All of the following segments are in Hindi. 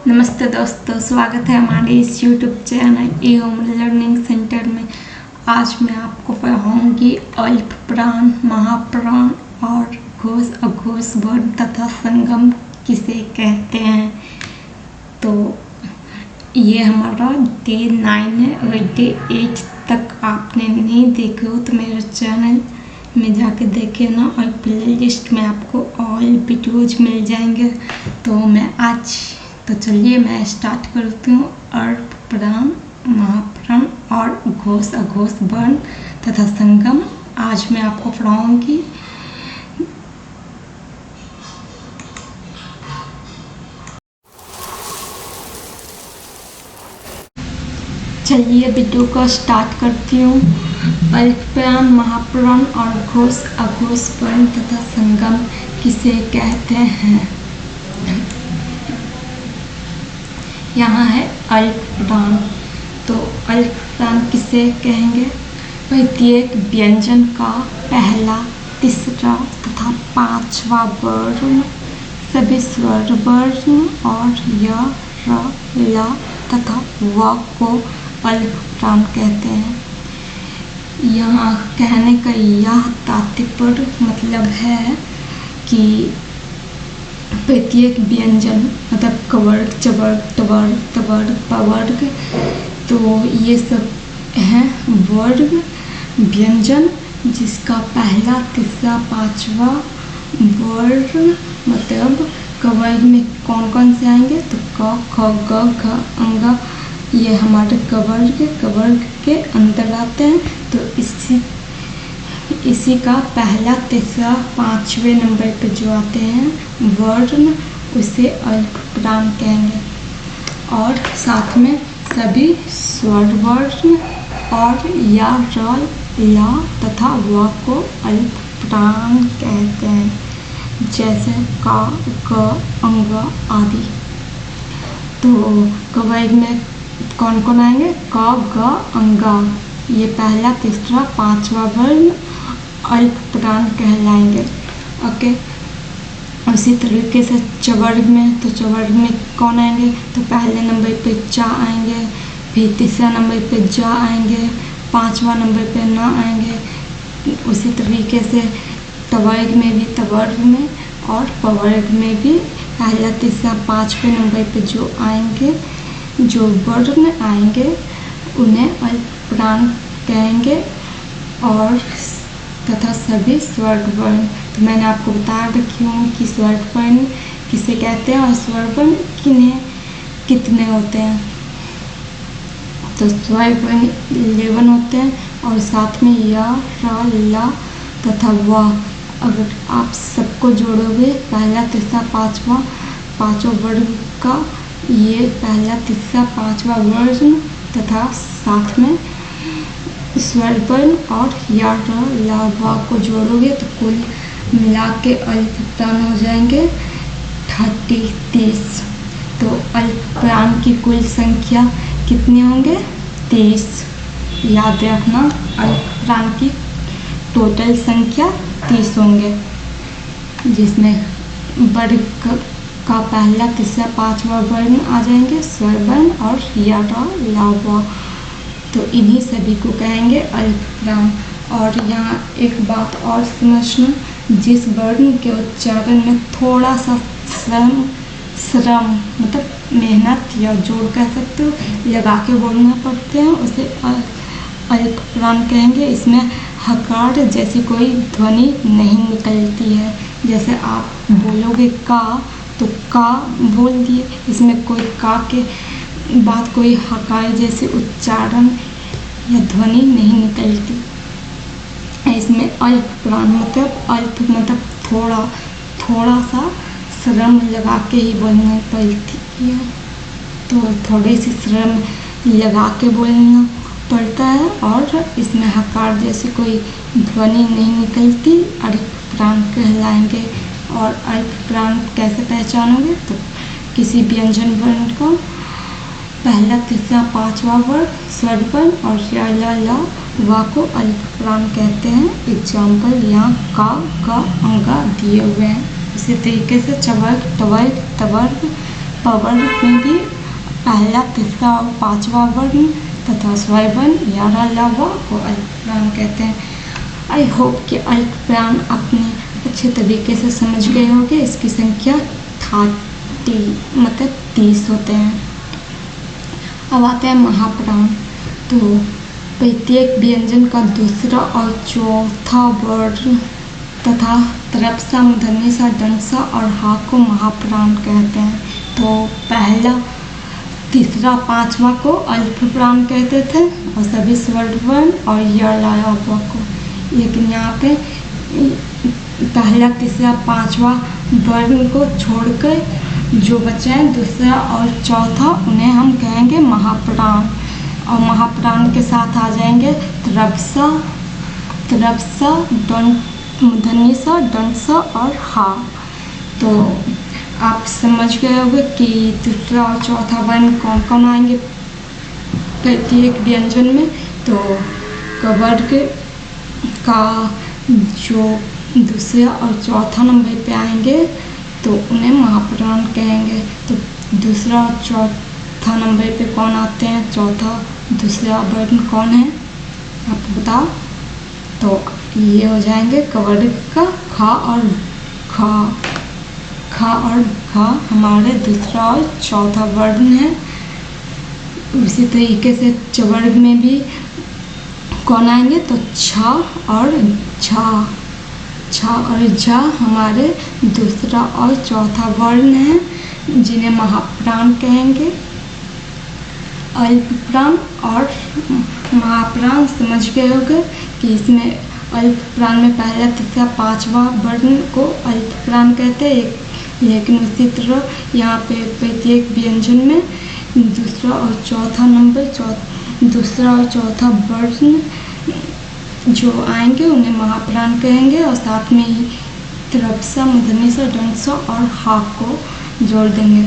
नमस्ते दोस्तों, स्वागत है हमारे इस YouTube चैनल एवं लर्निंग सेंटर में। आज मैं आपको पढ़ाऊंगी अल्प प्राण, महाप्राण और घोष अघोष वर्ण तथा संगम किसे कहते हैं। तो ये हमारा डे 9 है। अगर डे 8 तक आपने नहीं देखे हो तो मेरे चैनल में जाके देखे ना, और प्ले लिस्ट में आपको ऑल वीडियोज मिल जाएंगे। तो चलिए मैं स्टार्ट करती हूँ। अल्प प्राण, महाप्राण और घोष अघोष वर्ण तथा संगम आज मैं आपको पढ़ाऊंगी। चलिए वीडियो को स्टार्ट करती हूँ। अल्प प्राण, महाप्राण और घोष अघोष वर्ण तथा संगम किसे कहते हैं। यहाँ है अल्प प्राण। तो अल्प प्राण किसे कहेंगे। प्रत्येक व्यंजन का पहला, तीसरा तथा पांचवा वर्ण सभी स्वर वर्ण और य, र, ल तथा व को अल्प प्राण कहते हैं। यहाँ कहने का यह तात्पर्य मतलब है कि प्रत्येक व्यंजन मतलब कवर्ग, चवर्ग, टवर्ग, तवर्ग, पवर्ग, तो ये सब हैं वर्ग व्यंजन, जिसका पहला, तीसरा, पांचवा वर्ण मतलब कवर्ग में कौन कौन से आएंगे तो क, ख, ग, घ, अंग, ये हमारे कवर्ग के अंदर आते हैं। तो इसी का पहला, तीसरा, पांचवें नंबर पे जो आते हैं वर्ण उसे अल्प प्राण कहेंगे। और साथ में सभी स्वर वर्ण और या, र, ल तथा व को अल्प प्राण कहते हैं, जैसे का, क, अंग आदि। तो कवर्ग में कौन कौन आएंगे क, ग, अंगा, ये पहला, तीसरा, पांचवा वर्ण अल्प प्राण कहलाएंगे। ओके। उसी तरीके से चवर्ग में, तो चवर्ग में कौन आएंगे तो पहले नंबर पे चा आएंगे, फिर तीसरा नंबर पे जा आएंगे, पांचवा नंबर पे ना आएंगे। उसी तरीके से तवर्ग में भी, तवर्ग में और पवर्ग में भी पहला, तीसरा, पांचवें नंबर पे जो आएंगे, जो वर्ण आएंगे उन्हें अल्प प्राण कहेंगे। और तथा सभी स्वर वर्ण, तो मैंने आपको बता रखी हूँ कि स्वर वर्ण किसे कहते हैं और स्वर वर्ण कितने होते हैं। तो स्वर वर्ण 11 होते हैं और साथ में य, र, ल तथा व। अगर आप सबको जोड़ोगे पहला, तीसरा, पांचवा, पांचों वर्ण का ये पहला, तीसरा, पांचवा वर्ण तथा साथ में स्वर वर्ण और या, र, ल, व को जोड़ोगे तो कुल मिला के अल्प प्राण हो जाएंगे 30। तो अल्प प्राण की कुल संख्या कितनी होंगे 30। याद रखना, अल्प प्राण की टोटल संख्या 30 होंगे, जिसमें वर्ग का पहला, तीसरा, पांचवा वर्ण आ जाएंगे स्वर वर्ण और या, र, ल, व। तो इन्हीं सभी को कहेंगे अल्प प्राण। और यहाँ एक बात और समझना, जिस वर्ण के उच्चारण में थोड़ा सा श्रम मतलब मेहनत या जोर कह सकते हो लगा के बोलना पड़ते हैं उसे अल्प प्राण कहेंगे। इसमें हकार जैसी कोई ध्वनि नहीं निकलती है। जैसे आप बोलोगे का तो का बोल दिए, इसमें कोई का के बाद कोई हकार जैसे उच्चारण या ध्वनि नहीं निकलती। इसमें अल्प प्राण मतलब अल्प मतलब थोड़ा सा श्रम लगा के ही बोलना पड़ती है। तो थोड़ी सी श्रम लगा के बोलना पड़ता है और इसमें हकार जैसी कोई ध्वनि नहीं निकलती, अल्प प्राण कहलाएंगे। और अल्प प्राण कैसे पहचानोगे तो किसी व्यंजन वर्ण का पहला, तीसरा, पांचवा वर्ण स्वर वर्ण और या, ल, व को अल्प प्राण कहते हैं। एग्जाम्पल यहाँ का, ग, अंगा दिए हुए हैं। इसी तरीके से चवर्ग, टवर्ग, तवर्ग, पवर्ग में भी पहला, तीसरा और पांचवा वर्ण तथा स्वरवर्ण या अलावा को अल्पप्राण कहते हैं। आई होप कि अल्पप्राण अपने अच्छे तरीके से समझ गए होंगे। इसकी संख्या 30 होते हैं। अब आते हैं महाप्राण। तो प्रत्येक व्यंजन का दूसरा और चौथा वर्ण तथा तरप्सा, मूर्धन्य दंसा और हा को महाप्राण कहते हैं। तो पहला, तीसरा, पांचवा को अल्पप्राण कहते थे और सभी स्वरवर्ण और यलायावा को। लेकिन यहाँ पे पहला, तीसरा, पांचवा वर्ण को छोड़कर जो बचे हैं दूसरा और चौथा, उन्हें हम कहेंगे महाप्राण। और महाप्राण के साथ आ जाएंगे तरप्सा, मूर्धन्य सा, दंसा और हा। तो आप समझ गए होंगे कि तीसरा और चौथा वर्ण कौन कौन आएंगे प्रत्येक व्यंजन में। तो कवर्ग का जो दूसरा और चौथा नंबर पे आएंगे तो उन्हें महाप्राण कहेंगे। तो दूसरा और चौथा नंबर पे कौन आते हैं, चौथा दूसरा वर्ण कौन है आपको बताओ। तो ये हो जाएंगे कवर्ग का खा और घा। खा और घा हमारे दूसरा और चौथा वर्ण है। उसी तरीके से चवर्ग में भी कौन आएंगे, तो छा और झा। छा और झा हमारे दूसरा और चौथा वर्ण है, जिन्हें महाप्राण कहेंगे। अल्पप्राण और महाप्राण समझ गए होंगे कि इसमें अल्पप्राण में पहला, तीसरा, पांचवा वर्ण को अल्पप्राण कहते हैं। लेकिन उसी तरह यहाँ पे प्रत्येक व्यंजन में दूसरा और चौथा दूसरा और चौथा वर्ण जो आएंगे उन्हें महाप्राण कहेंगे। और साथ में ही तरप्सा, मूर्धन्य सा, दंसा और हा को जोड़ देंगे।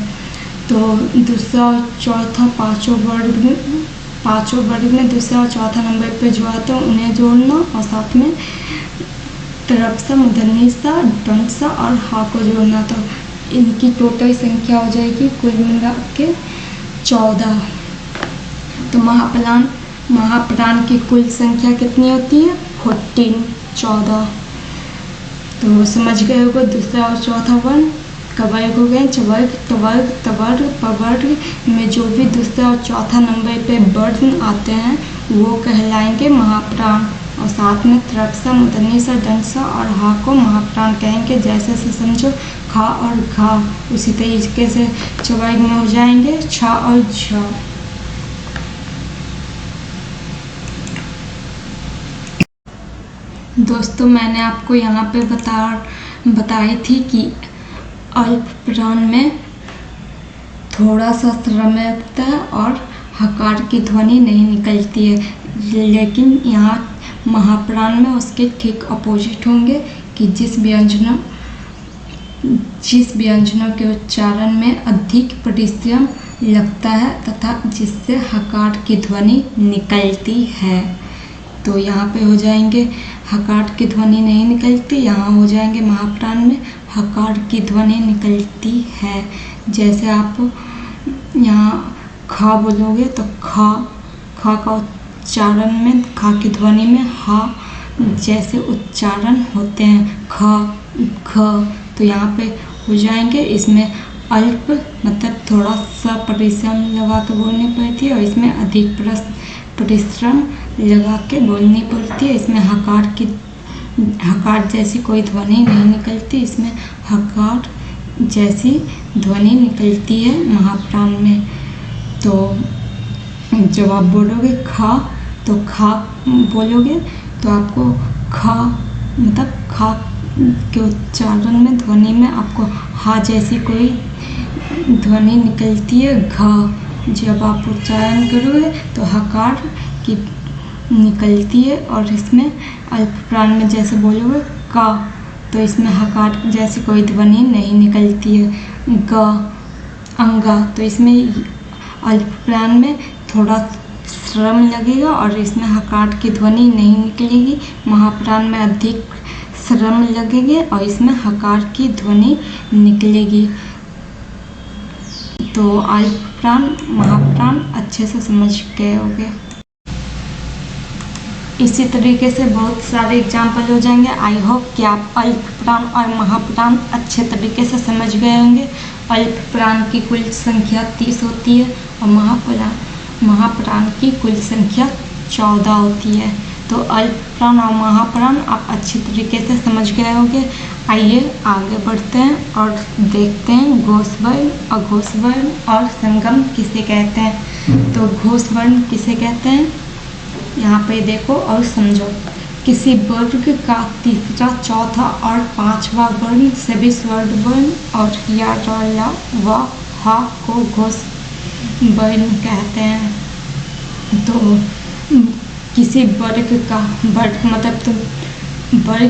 तो दूसरा और चौथा पांचों वर्ग में दूसरा और चौथा नंबर पे जो आते हैं उन्हें जोड़ना और साथ में तरप्सा, मूर्धन्य सा, दंसा और हा को जोड़ना। तो इनकी टोटल संख्या हो जाएगी कुल मिला के 14। तो महाप्राण की कुल संख्या कितनी होती है, 14। तो समझ गए होगा दूसरा और चौथा वर्ण कवर्ग हो गए। चवर्ग, तवर्ग, तवर्ग, पवर्ग में जो भी दूसरा और चौथा नंबर पे वर्ण आते हैं वो कहलाएंगे महाप्राण। और साथ में तरप्सा, मूर्धन्य सा, दंसा और हा को महाप्राण कहेंगे। जैसे से समझो खा और घा, उसी तरीके से चवर्ग में हो जाएंगे छा और झा। दोस्तों मैंने आपको यहाँ पे बताई थी कि अल्पप्राण में थोड़ा सा श्रम लगता है और हकार की ध्वनि नहीं निकलती है। लेकिन यहाँ महाप्राण में उसके ठीक अपोजिट होंगे कि जिस व्यंजनों के उच्चारण में अधिक परिश्रम लगता है तथा जिससे हकार की ध्वनि निकलती है। तो यहाँ पे हो जाएंगे हकार की ध्वनि नहीं निकलती, यहाँ हो जाएंगे महाप्राण में हकार की ध्वनि निकलती है। जैसे आप यहाँ खा बोलोगे तो खा का उच्चारण में, खा की ध्वनि में हा जैसे उच्चारण होते हैं ख ख, तो यहाँ पे हो जाएंगे। इसमें अल्प मतलब थोड़ा सा परिश्रम लगा के बोलनी पड़ती है और इसमें अधिक परिश्रम लगा के बोलनी पड़ती है। इसमें हकार जैसी कोई ध्वनि नहीं निकलती, इसमें हकार जैसी ध्वनि निकलती है महाप्राण में। तो जब आप बोलोगे खा तो खा बोलोगे तो आपको खा मतलब खा के उच्चारण में ध्वनि में आपको हा जैसी कोई ध्वनि निकलती है घा। जब आप उच्चारण करोगे तो हकार की निकलती है और इसमें अल्पप्राण में जैसे बोलोगे का तो इसमें हकार जैसी कोई ध्वनि नहीं निकलती है ग अंगा। तो इसमें अल्पप्राण में थोड़ा श्रम लगेगा और इसमें हकार की ध्वनि नहीं निकलेगी। महाप्राण में अधिक श्रम लगेंगे और इसमें हकार की ध्वनि निकलेगी। तो अल्प प्राण महाप्राण अच्छे से समझ गए होंगे। इसी तरीके से बहुत सारे एग्जाम्पल हो जाएंगे। आई होप कि आप अल्प प्राण और महाप्राण अच्छे तरीके से समझ गए होंगे। अल्प प्राण की कुल संख्या 30 होती है और महाप्राण की कुल संख्या 14 होती है। तो अल्प प्राण और महाप्राण आप अच्छी तरीके से समझ गए होंगे। आइए आगे बढ़ते हैं और देखते हैं घोष वर्ण, अघोष वर्ण और संगम किसे कहते हैं। तो घोष वर्ण किसे कहते हैं, यहाँ पे देखो और समझो। किसी वर्ग का तीसरा, चौथा और पांचवा वर्ण सभी स्वर वर्ण और या, र, ला, व, हा को घोष वर्ण कहते हैं। तो किसी वर्ग का वर्ग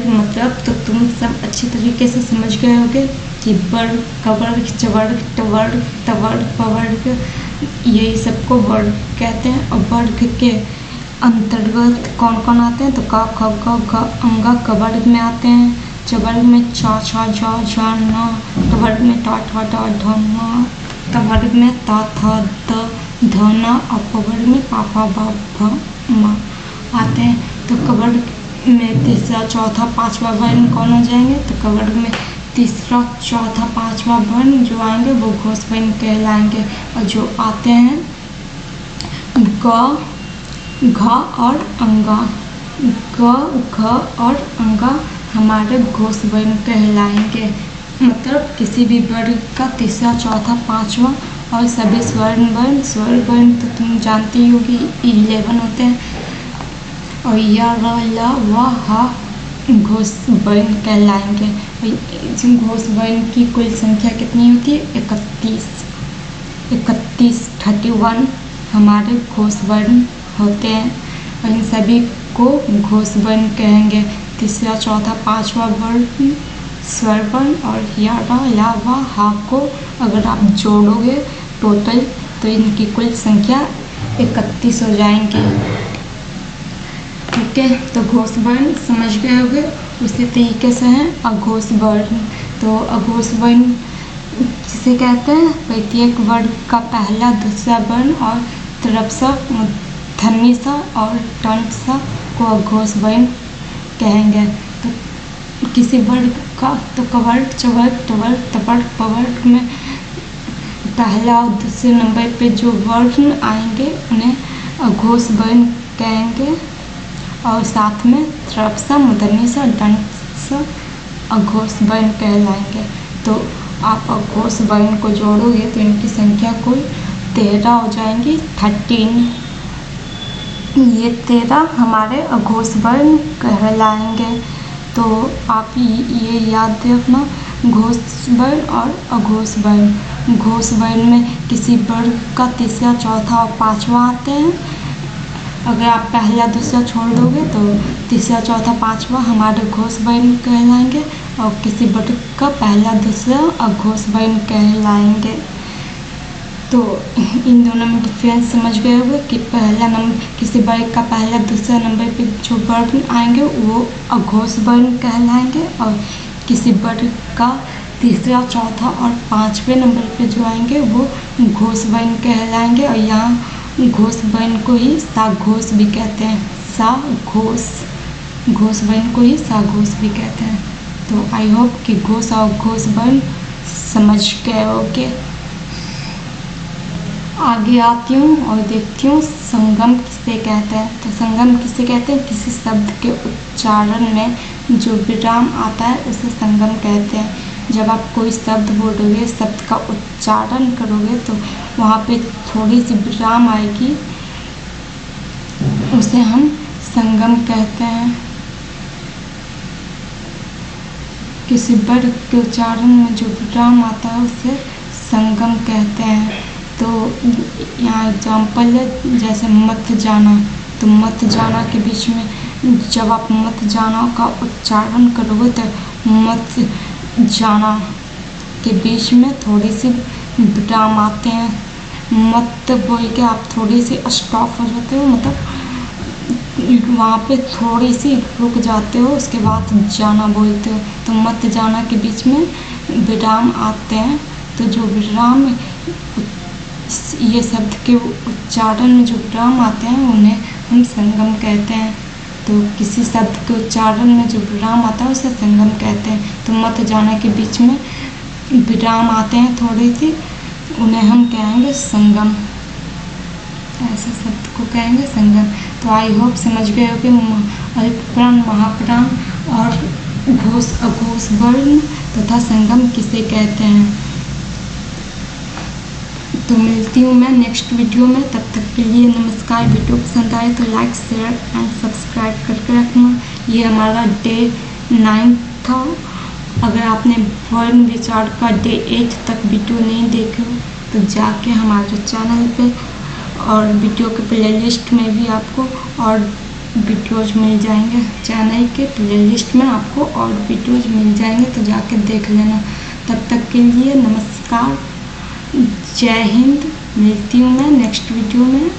मतलब तो तुम सब अच्छे तरीके से समझ गए होगे कि वर्ग, कवर्ग, चवर्ग, टवर्ग, तवर्ग, पवर्ग, यही सबको वर्ग कहते हैं। और वर्ग के अंतर्गत कौन कौन आते हैं, तो क, ख, ग, घ, अंगा कवर्ग में आते हैं। चवर्ग में चा, छा, झा, झा, न। टवर्ग में टा, ठा, डा, ढ, न। तवर्ग में ता, था, द, ध, न। और पवर्ग में पा, फा, बा, भ, म आते हैं। तो कवर्ग में तीसरा, चौथा, पांचवा वर्ण कौन हो जाएंगे, तो कवर्ग में तीसरा, चौथा, पांचवा वर्ण जो आएंगे वो घोष वर्ण कहलाएंगे। और जो आते हैं ग, घ और अंगा, ग, घ और अंगा हमारे घोष वर्ण कहलाएंगे। मतलब किसी भी वर्ण का तीसरा, चौथा, पांचवा और सभी स्वर्ण वर्ण तो तुम जानती ही होगी 11 होते हैं। और या, र, ला, व, हा घोष वर्ण कहलाएंगे। घोष वर्ण की कुल संख्या कितनी होती है, 31 हमारे घोष वर्ण होते हैं। और इन सभी को घोष वर्ण कहेंगे। तीसरा, चौथा, पांचवा वर्ण स्वर वर्ण और या, र, ला, व, हा को अगर आप जोड़ोगे टोटल तो इनकी कुल संख्या 31 हो जाएंगी। ठीक है, तो घोष वर्ण समझ गए होंगे। उसी तरीके से है अघोष वर्ण। तो अघोष वर्ण किसे कहते हैं, प्रत्येक वर्ण का पहला, दूसरा वर्ण और तरफसा, मूर्धन्यसा और टंसा को अघोष वर्ण कहेंगे। तो किसी वर्ग का तो कवर्ग, चवर्ग, टवर्ग, तवर्ग, पवर्ग में पहला और दूसरे नंबर पे जो वर्ण आएंगे उन्हें अघोष वर्ण कहेंगे। और साथ में तरफसा, मूर्धन्यसा, दंडसा अघोष वर्ण कहलाएंगे। तो आप अघोष वर्ण को जोड़ोगे तो इनकी संख्या कुल 13 हो जाएंगी, 13। ये 13 हमारे अघोष वर्ण कहलाएंगे। तो आप ये याद रखना, घोष वर्ण और अघोष वर्ण। घोष वर्ण में किसी वर्ग का तीसरा, चौथा और पांचवा आते हैं। अगर आप पहला, दूसरा छोड़ दोगे तो तीसरा, चौथा, पांचवा हमारे घोष वर्ण कहलाएंगे। और किसी वर्ग का पहला, दूसरा अघोष वर्ण कहलाएंगे। तो इन दोनों में डिफरेंस समझ गए होंगे कि पहला नंबर किसी वर्ग का पहला, दूसरा नंबर पे जो वर्ण आएंगे वो अघोष वर्ण कहलाएंगे। और किसी वर्ग का तीसरा, चौथा और पांचवें नंबर पे जो आएंगे वो घोष वर्ण कहलाएंगे। और यहाँ घोष वर्ण को ही साघोष भी कहते हैं। साघोष, घोष वर्ण को ही साघोष भी कहते हैं। तो आई होप कि घोष और घोष वर्ण समझ गए होंगे। आगे आती हूँ और देखती हूँ संगम किसे कहते हैं। तो संगम किसे कहते हैं, किसी शब्द के उच्चारण में जो विराम आता है उसे संगम कहते हैं। जब आप कोई शब्द बोलोगे, शब्द का उच्चारण करोगे तो वहाँ पे थोड़ी सी विराम आएगी, उसे हम संगम कहते हैं। किसी वर्ग के उच्चारण में जो विराम आता है उसे संगम कहते हैं। तो यहाँ एग्जाम्पल है, जैसे मत जाना। तो मत जाना के बीच में जब आप मत जाना का उच्चारण करोगे तो मत जाना के बीच में थोड़ी सी विराम आते हैं। मत बोल के आप थोड़ी सी स्टॉप हो जाते हो, मतलब वहाँ पे थोड़ी सी रुक जाते हो, उसके बाद जाना बोलते हो। तो मत जाना के बीच में विराम आते हैं। तो जो विराम ये शब्द के उच्चारण में जो विराम आते हैं उन्हें हम संगम कहते हैं। तो किसी शब्द के उच्चारण में जो विराम आता है उसे संगम कहते हैं। तो मत जाने के बीच में विराम आते हैं थोड़ी सी, उन्हें हम कहेंगे संगम। ऐसे शब्द को कहेंगे संगम। तो आई होप समझ गए हो कि अल्पप्राण, महाप्राण और घोष, अघोष वर्ण तथा संगम किसे कहते हैं। तो मिलती हूँ मैं नेक्स्ट वीडियो में, तब तक के लिए नमस्कार। वीडियो पसंद आए तो लाइक, शेयर एंड सब्सक्राइब करके रखना। ये हमारा डे 9 था। अगर आपने वर्ण विचार का डे 8 तक वीडियो नहीं देखे हो तो जाके हमारे चैनल पे और वीडियो के प्लेलिस्ट में भी आपको और वीडियोज मिल जाएंगे। चैनल के प्लेलिस्ट में आपको और वीडियोज मिल जाएंगे, तो जाके देख लेना। तब तक के लिए नमस्कार, जय हिंद। मिलती हूँ मैं नेक्स्ट वीडियो में।